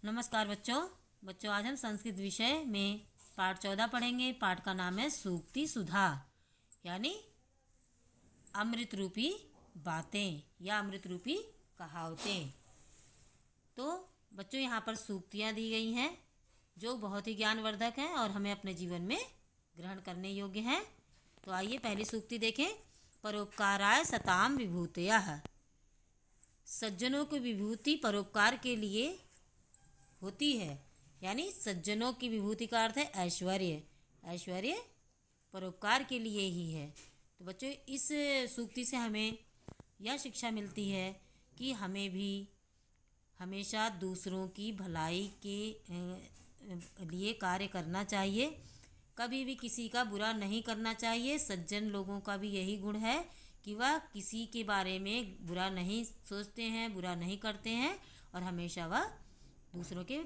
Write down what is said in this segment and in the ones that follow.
नमस्कार बच्चों आज हम संस्कृत विषय में पाठ 14 पढ़ेंगे। पाठ का नाम है सूक्ति सुधा, यानी अमृत रूपी बातें या अमृत रूपी कहावतें। तो बच्चों यहाँ पर सूक्तियाँ दी गई हैं जो बहुत ही ज्ञानवर्धक हैं और हमें अपने जीवन में ग्रहण करने योग्य हैं। तो आइए पहली सूक्ति देखें। परोपकाराय सताम विभूतयः। सज्जनों की विभूति परोपकार के लिए होती है, यानी सज्जनों की विभूति का अर्थ है ऐश्वर्य। ऐश्वर्य परोपकार के लिए ही है। तो बच्चों इस सूक्ति से हमें यह शिक्षा मिलती है कि हमें भी हमेशा दूसरों की भलाई के लिए कार्य करना चाहिए। कभी भी किसी का बुरा नहीं करना चाहिए। सज्जन लोगों का भी यही गुण है कि वह किसी के बारे में बुरा नहीं सोचते हैं, बुरा नहीं करते हैं और हमेशा वह दूसरों के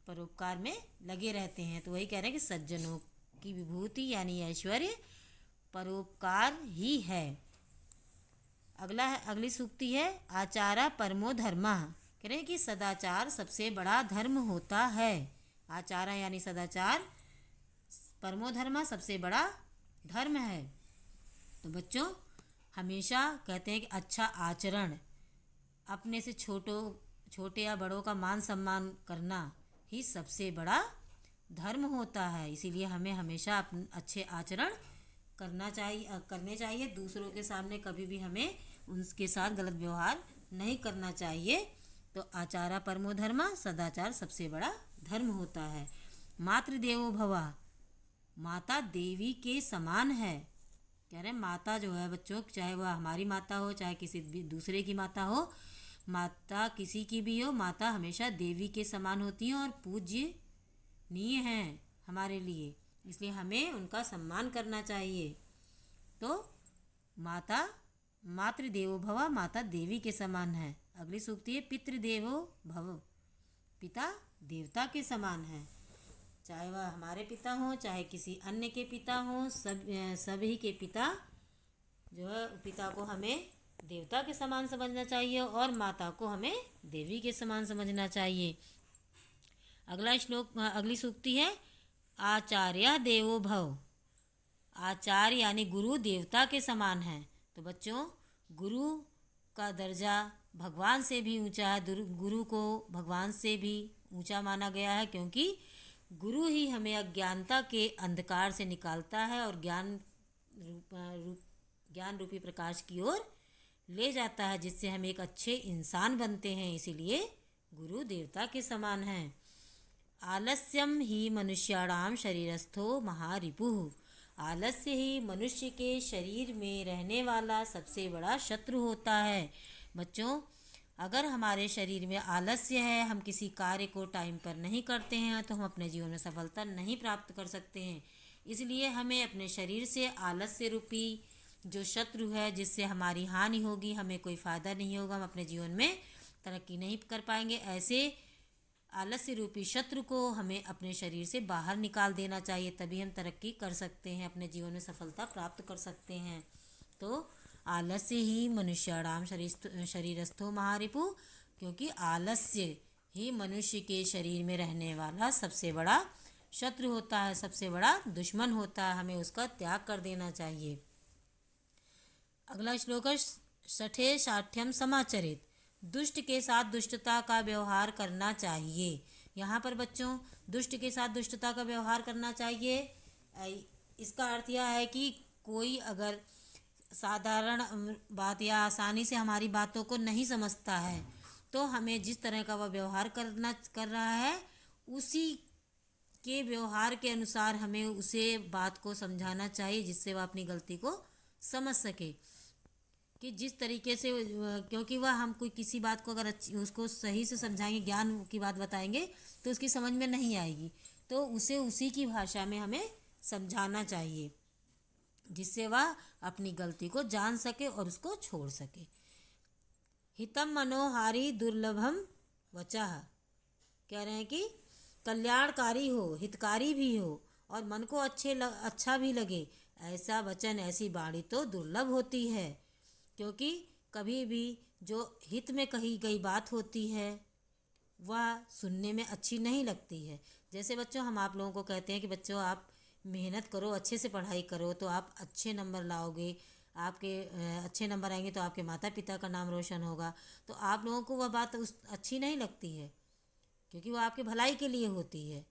परोपकार में लगे रहते हैं। तो वही कह रहे हैं कि सज्जनों की विभूति यानी ऐश्वर्य परोपकार ही है। अगली सूक्ति है आचारा परमो धर्मः। कह रहे हैं कि सदाचार सबसे बड़ा धर्म होता है। आचारा यानी सदाचार, परमो धर्म सबसे बड़ा धर्म है। तो बच्चों हमेशा कहते हैं कि अच्छा आचरण, अपने से छोटे या बड़ों का मान सम्मान करना ही सबसे बड़ा धर्म होता है। इसीलिए हमें हमेशा अच्छे आचरण करने चाहिए। दूसरों के सामने कभी भी हमें उनके साथ गलत व्यवहार नहीं करना चाहिए। तो आचारा परमो धर्म, सदाचार सबसे बड़ा धर्म होता है। मातृदेवो भव, माता देवी के समान है। कह रहे हैं माता जो है बच्चों, चाहे वह हमारी माता हो चाहे किसी भी दूसरे की माता हो, माता किसी की भी हो, माता हमेशा देवी के समान होती हैं और पूज्यनीय हैं हमारे लिए। इसलिए हमें उनका सम्मान करना चाहिए। तो माता मातृदेवो भव, माता देवी के समान है। अगली सूक्ति है पितृदेवो भव, पिता देवता के समान है। चाहे वह हमारे पिता हों चाहे किसी अन्य के पिता हों, सभी के पिता जो है पिता को हमें देवता के समान समझना चाहिए और माता को हमें देवी के समान समझना चाहिए। अगली सूक्ति है आचार्य देवो भव। आचार्य यानी गुरु देवता के समान है। तो बच्चों गुरु का दर्जा भगवान से भी ऊंचा है। गुरु को भगवान से भी ऊंचा माना गया है, क्योंकि गुरु ही हमें अज्ञानता के अंधकार से निकालता है और ज्ञान रूपी प्रकाश की ओर ले जाता है, जिससे हम एक अच्छे इंसान बनते हैं। इसीलिए गुरु देवता के समान हैं। आलस्यम ही मनुष्याणाम शरीरस्थो महारिपुः। आलस्य ही मनुष्य के शरीर में रहने वाला सबसे बड़ा शत्रु होता है। बच्चों अगर हमारे शरीर में आलस्य है, हम किसी कार्य को टाइम पर नहीं करते हैं, तो हम अपने जीवन में सफलता नहीं प्राप्त कर सकते हैं। इसलिए हमें अपने शरीर से आलस्य रूपी जो शत्रु है, जिससे हमारी हानि होगी, हमें कोई फ़ायदा नहीं होगा, हम अपने जीवन में तरक्की नहीं कर पाएंगे, ऐसे आलस्य रूपी शत्रु को हमें अपने शरीर से बाहर निकाल देना चाहिए। तभी हम तरक्की कर सकते हैं, अपने जीवन में सफलता प्राप्त कर सकते हैं। तो आलस्य ही मनुष्याणाम शरीरस्थो महारिपुः, क्योंकि आलस्य ही मनुष्य के शरीर में रहने वाला सबसे बड़ा शत्रु होता है, सबसे बड़ा दुश्मन होता है। हमें उसका त्याग कर देना चाहिए। अगला श्लोक है सठे साठ्यम समाचरित। दुष्ट के साथ दुष्टता का व्यवहार करना चाहिए। यहाँ पर बच्चों दुष्ट के साथ दुष्टता का व्यवहार करना चाहिए, इसका अर्थ यह है कि कोई अगर साधारण बात या आसानी से हमारी बातों को नहीं समझता है, तो हमें जिस तरह का वह व्यवहार कर रहा है उसी के व्यवहार के अनुसार हमें उसे बात को समझाना चाहिए, जिससे वह अपनी गलती को समझ सके। कि जिस तरीके से, क्योंकि वह हम कोई किसी बात को अगर उसको सही से समझाएंगे, ज्ञान की बात बताएंगे, तो उसकी समझ में नहीं आएगी। तो उसे उसी की भाषा में हमें समझाना चाहिए, जिससे वह अपनी गलती को जान सके और उसको छोड़ सके। हितम मनोहारी दुर्लभम वचः। कह रहे हैं कि कल्याणकारी हो, हितकारी भी हो और मन को अच्छा भी लगे, ऐसा वचन ऐसी वाणी तो दुर्लभ होती है। क्योंकि कभी भी जो हित में कही गई बात होती है वह सुनने में अच्छी नहीं लगती है। जैसे बच्चों हम आप लोगों को कहते हैं कि बच्चों आप मेहनत करो, अच्छे से पढ़ाई करो तो आप अच्छे नंबर लाओगे, आपके अच्छे नंबर आएंगे तो आपके माता पिता का नाम रोशन होगा। तो आप लोगों को वह बात उस अच्छी नहीं लगती है, क्योंकि वो आपके भलाई के लिए होती है।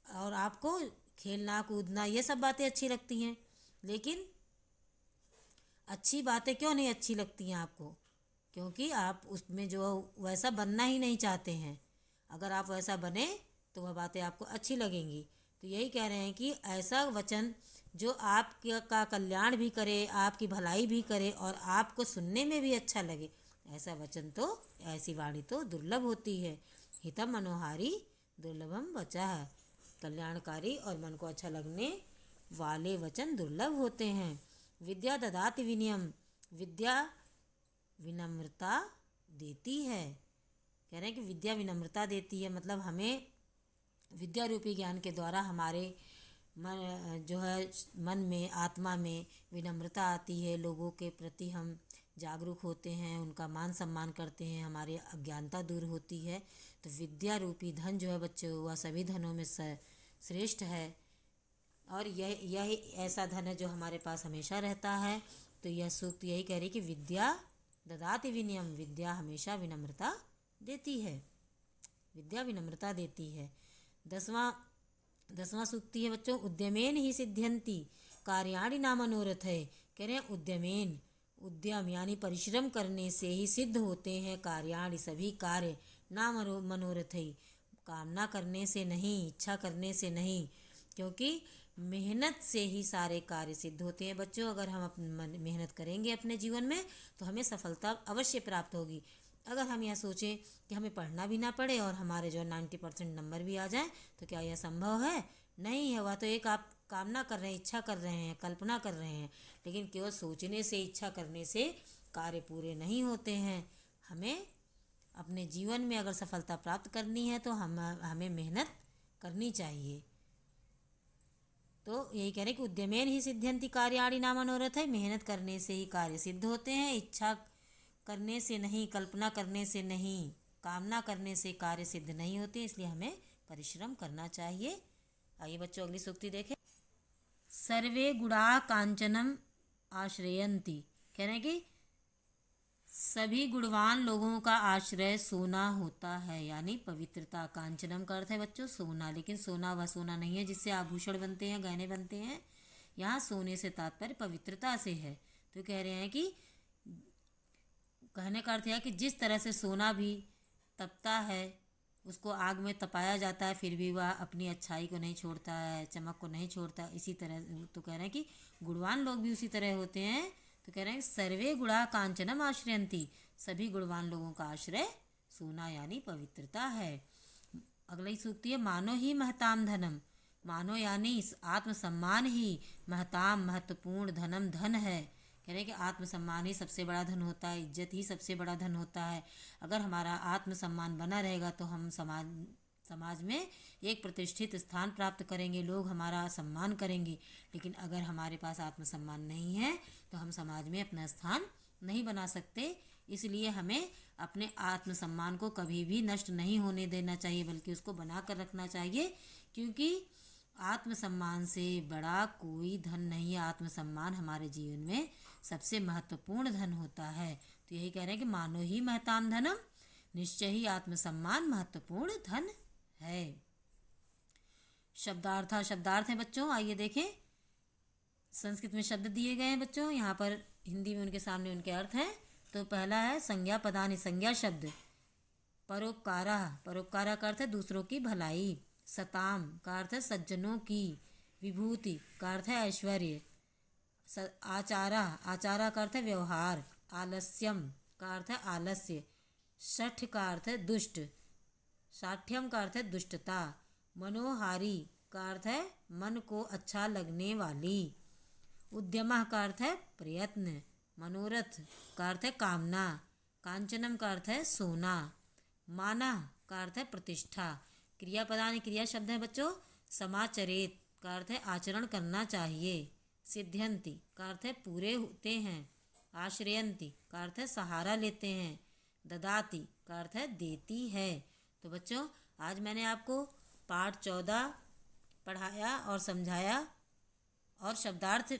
और आपको खेलना कूदना ये सब बातें अच्छी लगती हैं, लेकिन अच्छी बातें क्यों नहीं अच्छी लगती हैं आपको? क्योंकि आप उसमें जो वैसा बनना ही नहीं चाहते हैं। अगर आप वैसा बने तो वह बातें आपको अच्छी लगेंगी। तो यही कह रहे हैं कि ऐसा वचन जो आपका कल्याण भी करे, आपकी भलाई भी करे और आपको सुनने में भी अच्छा लगे, ऐसा वचन तो, ऐसी वाणी तो दुर्लभ होती है। हितम मनोहारी दुर्लभम वचः। कल्याणकारी और मन को अच्छा लगने वाले वचन दुर्लभ होते हैं। विद्या ददाति विनयम। विद्या विनम्रता देती है। कह रहे हैं कि विद्या विनम्रता देती है, मतलब हमें विद्या रूपी ज्ञान के द्वारा हमारे मन जो है मन में, आत्मा में विनम्रता आती है। लोगों के प्रति हम जागरूक होते हैं, उनका मान सम्मान करते हैं, हमारी अज्ञानता दूर होती है। तो विद्या रूपी धन जो है बच्चों, वह सभी धनों में श्रेष्ठ है। और यह ऐसा धन है जो हमारे पास हमेशा रहता है। तो यह सूक्त यही कह रही कि विद्या ददाति विनयम। विद्या हमेशा विनम्रता देती है, विद्या विनम्रता देती है। दसवां सूक्ति है बच्चों, उद्यमेन ही सिद्ध्यंति कार्याणि न मनोरथ है। कह रहे हैं उद्यमेन, उद्यम यानी परिश्रम करने से ही सिद्ध होते हैं कार्याणि, सभी कार्य, ना मनोरथ है, कामना करने से नहीं, इच्छा करने से नहीं। क्योंकि मेहनत से ही सारे कार्य सिद्ध होते हैं बच्चों। अगर हम मेहनत करेंगे अपने जीवन में तो हमें सफलता अवश्य प्राप्त होगी। अगर हम यह सोचें कि हमें पढ़ना भी ना पड़े और हमारे जो 90% नंबर भी आ जाए, तो क्या यह संभव है? नहीं है। वह तो एक आप कामना कर रहे हैं, इच्छा कर रहे हैं, कल्पना कर रहे हैं, लेकिन केवल सोचने से, इच्छा करने से कार्य पूरे नहीं होते हैं। हमें अपने जीवन में अगर सफलता प्राप्त करनी है तो हमें मेहनत करनी चाहिए। तो यही कह रहे हैं कि उद्यमेन ही सिद्ध्यंति कार्याणि न मनोरथ है। मेहनत करने से ही कार्य सिद्ध होते हैं, इच्छा करने से नहीं, कल्पना करने से नहीं, कामना करने से कार्य सिद्ध नहीं होते। इसलिए हमें परिश्रम करना चाहिए। आइए बच्चों अगली सूक्ति देखें। सर्वे गुणा कांचनम आश्रयंती। कह रहे हैं कि सभी गुणवान लोगों का आश्रय सोना होता है, यानी पवित्रता। कांचनम का अर्थ है बच्चों सोना, लेकिन सोना वह सोना नहीं है जिससे आभूषण बनते हैं, गहने बनते हैं। यहाँ सोने से तात्पर्य पवित्रता से है। तो कह रहे हैं कि कहने का अर्थ है कि जिस तरह से सोना भी तपता है, उसको आग में तपाया जाता है, फिर भी वह अपनी अच्छाई को नहीं छोड़ता है, चमक को नहीं छोड़ता, इसी तरह तो कह रहे हैं कि गुणवान लोग भी उसी तरह होते हैं। तो कह रहे हैं सर्वे गुणा कांचनम आश्रयंती। सभी गुणवान लोगों का आश्रय सोना यानी पवित्रता है। अगला ही सूक्ति है, मानो ही महताम धनम। मानो यानी आत्मसम्मान ही महताम महत्वपूर्ण धनम धन है। कह रहे हैं कि आत्मसम्मान ही सबसे बड़ा धन होता है, इज्जत ही सबसे बड़ा धन होता है। अगर हमारा आत्मसम्मान बना रहेगा तो हम समाज में एक प्रतिष्ठित स्थान प्राप्त करेंगे, लोग हमारा सम्मान करेंगे। लेकिन अगर हमारे पास आत्मसम्मान नहीं है तो हम समाज में अपना स्थान नहीं बना सकते। इसलिए हमें अपने आत्मसम्मान को कभी भी नष्ट नहीं होने देना चाहिए, बल्कि उसको बना कर रखना चाहिए। क्योंकि आत्मसम्मान से बड़ा कोई धन नहीं है। आत्मसम्मान हमारे जीवन में सबसे महत्वपूर्ण धन होता है। तो यही कह रहे हैं कि मानो ही महताम धनम, निश्चय ही आत्मसम्मान महत्वपूर्ण धन है। शब्दार्थ है बच्चों, आइए देखें। संस्कृत में शब्द दिए गए हैं बच्चों, यहाँ पर हिंदी में उनके सामने उनके अर्थ हैं। तो पहला है संज्ञा पदानि, संज्ञा शब्द। परोपकारा, परोपकारा का अर्थ है दूसरों की भलाई। सताम का अर्थ है सज्जनों की। विभूति का अर्थ है ऐश्वर्य। आचारा, आचारा का अर्थ है व्यवहार। आलस्यम का अर्थ है आलस्य। शठ का अर्थ है दुष्ट। साठ्यम का अर्थ है दुष्टता। मनोहारी का अर्थ है मन को अच्छा लगने वाली। उद्यमः का अर्थ है प्रयत्न। मनोरथ का अर्थ है कामना। कांचनम का अर्थ है सोना। माना का अर्थ है प्रतिष्ठा। क्रियापदानि, क्रिया शब्द है बच्चों। समाचरेत का अर्थ है आचरण करना चाहिए। सिद्ध्यंति का अर्थ है पूरे होते हैं। आश्रयंति का अर्थ है सहारा लेते हैं। ददाति का अर्थ है देती है। तो बच्चों, आज मैंने आपको पाठ 14 पढ़ाया और समझाया और शब्दार्थ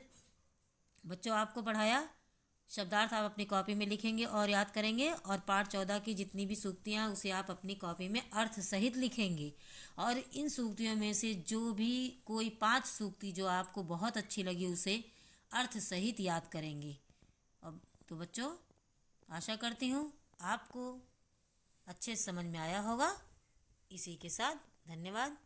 बच्चों आपको पढ़ाया। शब्दार्थ आप अपनी कॉपी में लिखेंगे और याद करेंगे, और पाठ 14 की जितनी भी सूक्तियाँ उसे आप अपनी कॉपी में अर्थ सहित लिखेंगे। और इन सूक्तियों में से जो भी कोई 5 सूक्ति जो आपको बहुत अच्छी लगी उसे अर्थ सहित याद करेंगे। अब तो बच्चों, आशा करती हूँ आपको अच्छे समझ में आया होगा। इसी के साथ धन्यवाद।